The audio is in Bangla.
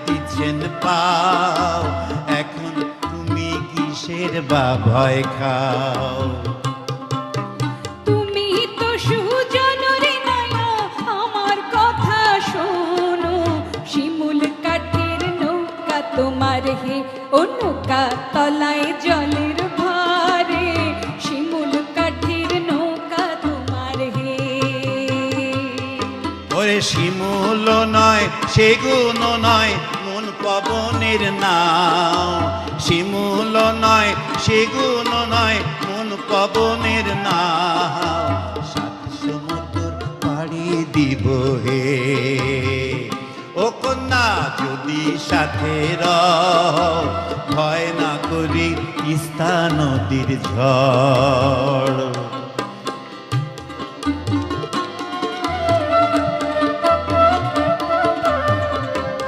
দিচ্ছেন পাও, এখন তুমি কিসের বা ভয় খাও? তুমি তো সুজন রে নয়া, আমার কথা শোনো, শিমুল কাঠের নৌকা তোমার হে, ও নৌকা তলায় জলের ভারে, শিমুল কাঠের নৌকা তোমার হে। ওরে শিমুল নয় সেগুন নয় মন পবনের নাও, শিমুল নয় সেগুন নয় মন পবনের নাও, সাত সমুদ্র পাড়ি দিব হে। ও কন্যা যদি সাথে রও, ভয় না করি তিস্তা নদীর ঝড়।